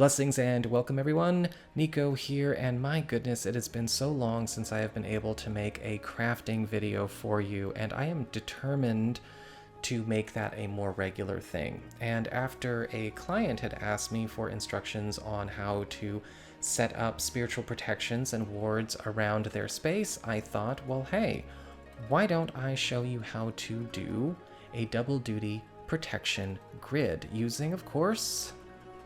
Blessings and welcome everyone, Nico here, and my goodness, it has been so long since I have been able to make a crafting video for you, and I am determined to make that a more regular thing. And after a client had asked me for instructions on how to set up spiritual protections and wards around their space, I thought, well hey, why don't I show you how to do a double duty protection grid using, of course,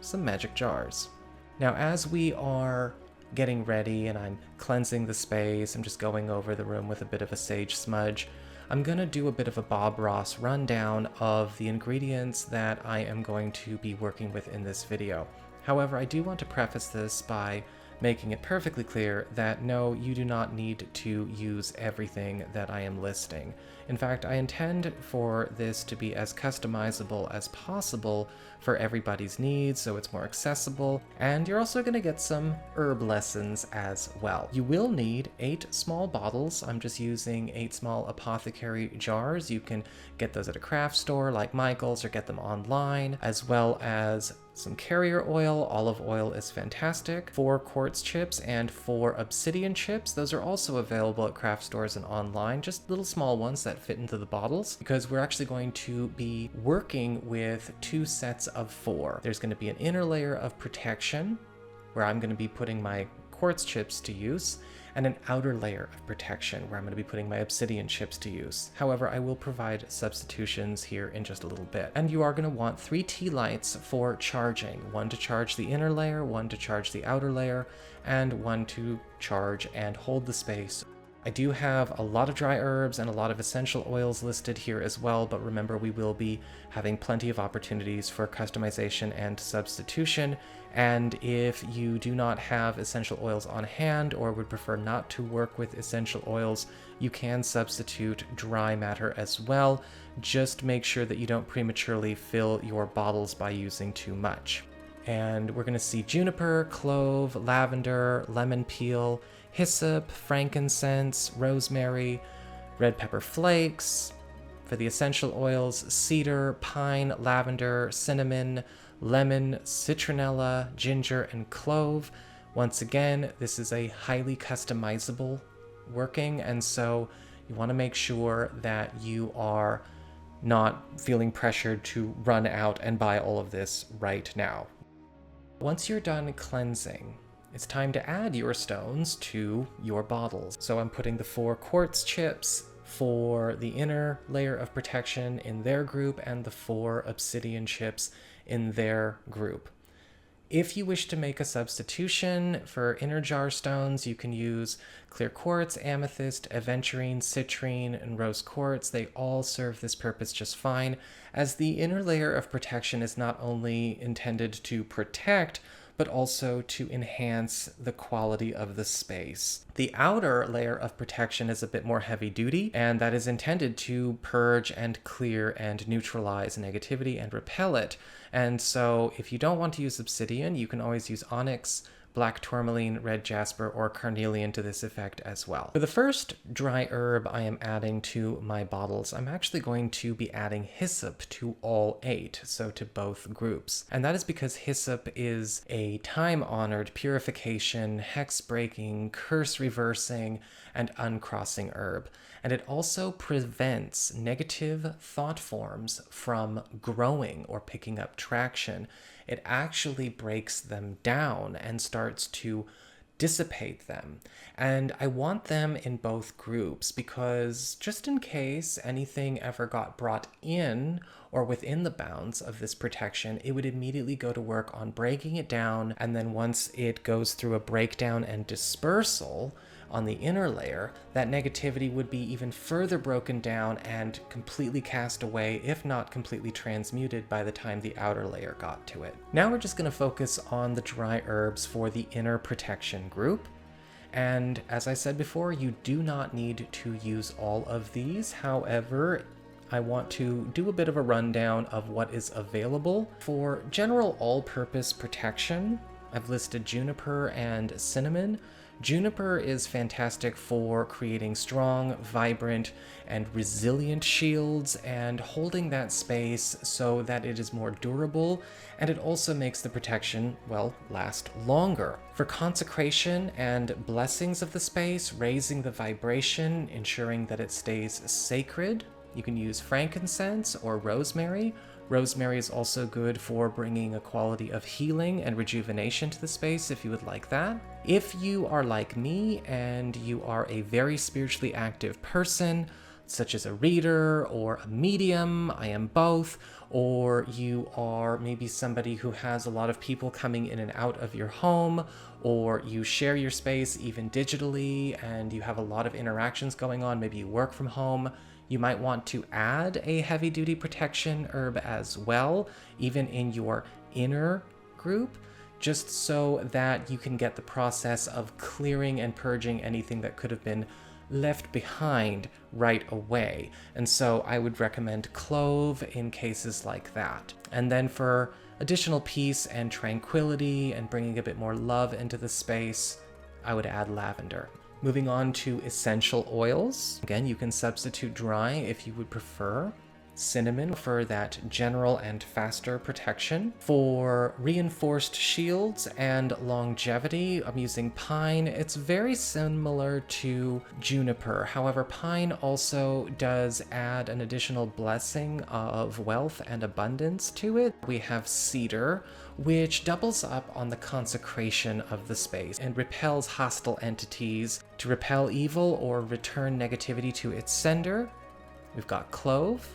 some magic jars. Now, as we are getting ready and I'm cleansing the space, I'm just going over the room with a bit of a sage smudge, I'm gonna do a bit of a Bob Ross rundown of the ingredients that I am going to be working with in this video. However, I do want to preface this by making it perfectly clear that no, you do not need to use everything that I am listing. In fact, I intend for this to be as customizable as possible for everybody's needs, so it's more accessible, and you're also going to get some herb lessons as well. You will need 8 small bottles. I'm just using 8 small apothecary jars. You can get those at a craft store like Michael's or get them online, as well as some carrier oil. Olive oil is fantastic. 4 quartz chips and 4 obsidian chips. Those are also available at craft stores and online, just little small ones that fit into the bottles, because we're actually going to be working with 2 sets of 4. There's going to be an inner layer of protection, where I'm going to be putting my quartz chips to use, and an outer layer of protection where I'm going to be putting my obsidian chips to use. However, I will provide substitutions here in just a little bit. And you are going to want 3 tea lights for charging. 1 to charge the inner layer, 1 to charge the outer layer, and 1 to charge and hold the space. I do have a lot of dry herbs and a lot of essential oils listed here as well, but remember, we will be having plenty of opportunities for customization and substitution. And if you do not have essential oils on hand or would prefer not to work with essential oils, you can substitute dry matter as well. Just make sure that you don't prematurely fill your bottles by using too much. And we're going to see Juniper, Clove, Lavender, lemon peel, Hyssop, Frankincense, Rosemary, red pepper flakes. For the essential oils, cedar, pine, lavender, cinnamon, lemon, citronella, ginger, and clove. Once again, this is a highly customizable working, and so you want to make sure that you are not feeling pressured to run out and buy all of this right now. Once you're done cleansing, it's time to add your stones to your bottles. So I'm putting the 4 quartz chips for the inner layer of protection in their group and the 4 obsidian chips in their group. If you wish to make a substitution for inner jar stones, you can use clear quartz, amethyst, aventurine, citrine, and rose quartz. They all serve this purpose just fine, as the inner layer of protection is not only intended to protect, but also to enhance the quality of the space. The outer layer of protection is a bit more heavy duty, and that is intended to purge and clear and neutralize negativity and repel it. And so if you don't want to use obsidian, you can always use onyx, black tourmaline, red jasper, or carnelian to this effect as well. For the first dry herb I am adding to my bottles, I'm actually going to be adding hyssop to all 8, so to both groups. And that is because hyssop is a time-honored purification, hex-breaking, curse-reversing, and uncrossing herb. And it also prevents negative thought forms from growing or picking up traction. It actually breaks them down and starts to dissipate them. And I want them in both groups because just in case anything ever got brought in or within the bounds of this protection, it would immediately go to work on breaking it down. And then once it goes through a breakdown and dispersal on the inner layer, that negativity would be even further broken down and completely cast away, if not completely transmuted by the time the outer layer got to it. Now we're just going to focus on the dry herbs for the inner protection group. And as I said before, you do not need to use all of these. However, I want to do a bit of a rundown of what is available. For general all-purpose protection, I've listed juniper and cinnamon. Juniper is fantastic for creating strong, vibrant, and resilient shields and holding that space so that it is more durable, and it also makes the protection, well, last longer. For consecration and blessings of the space, raising the vibration, ensuring that it stays sacred, you can use frankincense or rosemary. Rosemary is also good for bringing a quality of healing and rejuvenation to the space if you would like that. If you are like me and you are a very spiritually active person, such as a reader or a medium, I am both, or you are maybe somebody who has a lot of people coming in and out of your home, or you share your space even digitally and you have a lot of interactions going on, maybe you work from home, you might want to add a heavy-duty protection herb as well, even in your inner group, just so that you can get the process of clearing and purging anything that could have been left behind right away. And so I would recommend Clove in cases like that. And then for additional peace and tranquility and bringing a bit more love into the space, I would add Lavender. Moving on to essential oils. Again, you can substitute dry if you would prefer. Cinnamon for that general and faster protection. For reinforced shields and longevity, I'm using pine. It's very similar to juniper. However, pine also does add an additional blessing of wealth and abundance to it. We have cedar, which doubles up on the consecration of the space and repels hostile entities to repel evil or return negativity to its sender. We've got clove.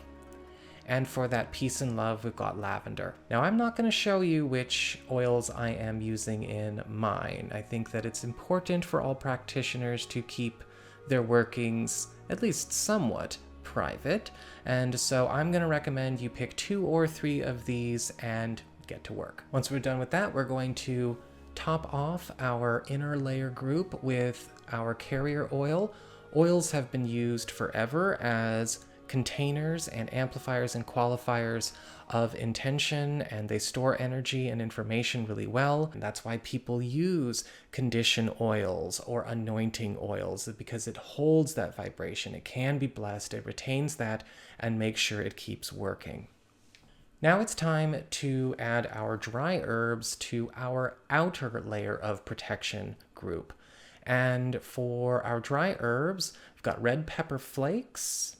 And for that peace and love, we've got lavender. Now, I'm not going to show you which oils I am using in mine. I think that it's important for all practitioners to keep their workings at least somewhat private. And so I'm going to recommend you pick 2 or 3 of these and get to work. Once we're done with that, we're going to top off our inner layer group with our carrier oil. Oils have been used forever as containers and amplifiers and qualifiers of intention, and they store energy and information really well. And that's why people use condition oils or anointing oils, because it holds that vibration. It can be blessed, it retains that, and makes sure it keeps working. Now it's time to add our dry herbs to our outer layer of protection group. And for our dry herbs, we've got red pepper flakes,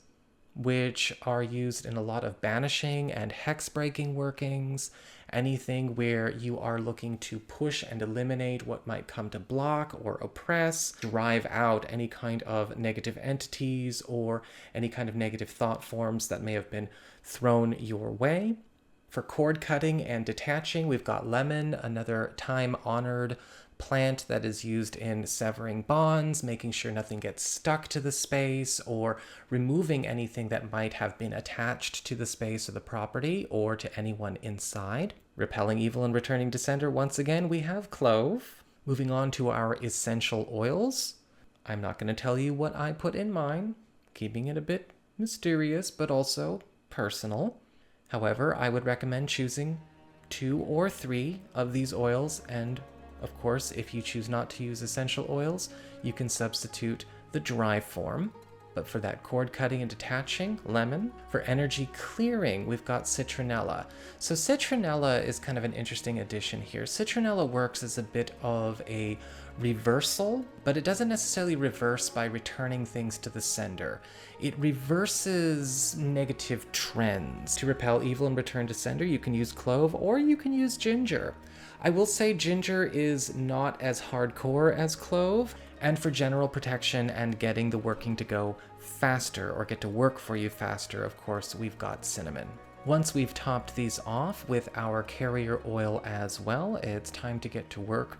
which are used in a lot of banishing and hex breaking workings, anything where you are looking to push and eliminate what might come to block or oppress, drive out any kind of negative entities or any kind of negative thought forms that may have been thrown your way. For cord cutting and detaching, we've got lemon, another time-honored plant that is used in severing bonds, making sure nothing gets stuck to the space, or removing anything that might have been attached to the space or the property or to anyone inside. Repelling evil and returning to sender, once again, we have clove. Moving on to our essential oils. I'm not going to tell you what I put in mine, keeping it a bit mysterious but also personal. However, I would recommend choosing 2 or 3 of these oils, and of course, if you choose not to use essential oils, you can substitute the dry form. But for that cord cutting and detaching, lemon. For energy clearing, we've got citronella. So citronella is kind of an interesting addition here. Citronella works as a bit of a reversal, but it doesn't necessarily reverse by returning things to the sender. It reverses negative trends. To repel evil and return to sender, you can use clove or you can use ginger. I will say ginger is not as hardcore as clove, and for general protection and getting the working to go faster or get to work for you faster, of course, we've got cinnamon. Once we've topped these off with our carrier oil as well, it's time to get to work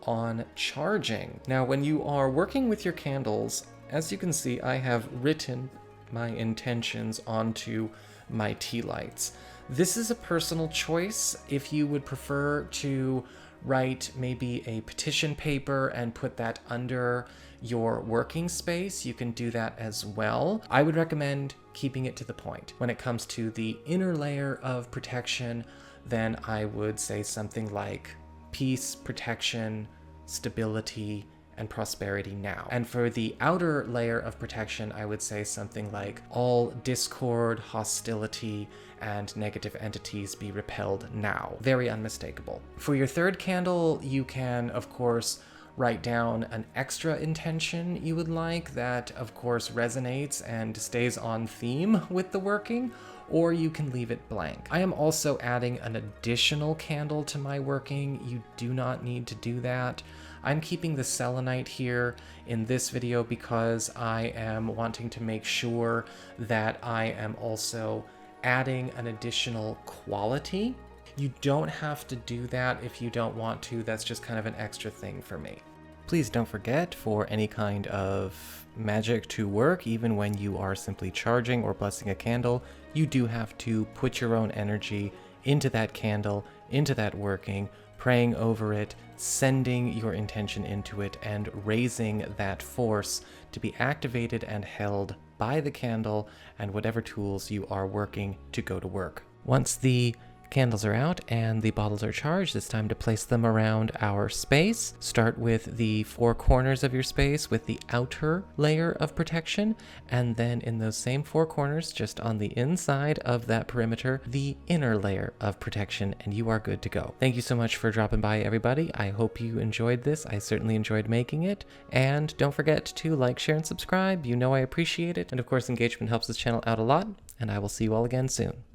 on charging. Now, when you are working with your candles, as you can see, I have written my intentions onto my tea lights. This is a personal choice. If you would prefer to write maybe a petition paper and put that under your working space, you can do that as well. I would recommend keeping it to the point. When it comes to the inner layer of protection, then I would say something like peace, protection, stability, and prosperity now. And for the outer layer of protection, I would say something like all discord, hostility, and negative entities be repelled now. Very unmistakable. For your third candle, you can, of course, write down an extra intention you would like that, of course, resonates and stays on theme with the working, or you can leave it blank. I am also adding an additional candle to my working. You do not need to do that. I'm keeping the selenite here in this video because I am wanting to make sure that I am also adding an additional quality. You don't have to do that if you don't want to. That's just kind of an extra thing for me. Please don't forget, for any kind of magic to work, even when you are simply charging or blessing a candle, you do have to put your own energy into that candle, into that working, praying over it, sending your intention into it, and raising that force to be activated and held by the candle and whatever tools you are working to go to work. Once the candles are out and the bottles are charged, it's time to place them around our space. Start with the four corners of your space with the outer layer of protection, and then in those same four corners, just on the inside of that perimeter, the inner layer of protection, and you are good to go. Thank you so much for dropping by, everybody. I hope you enjoyed this. I certainly enjoyed making it, and don't forget to like, share, and subscribe. You know I appreciate it, and of course engagement helps this channel out a lot, and I will see you all again soon.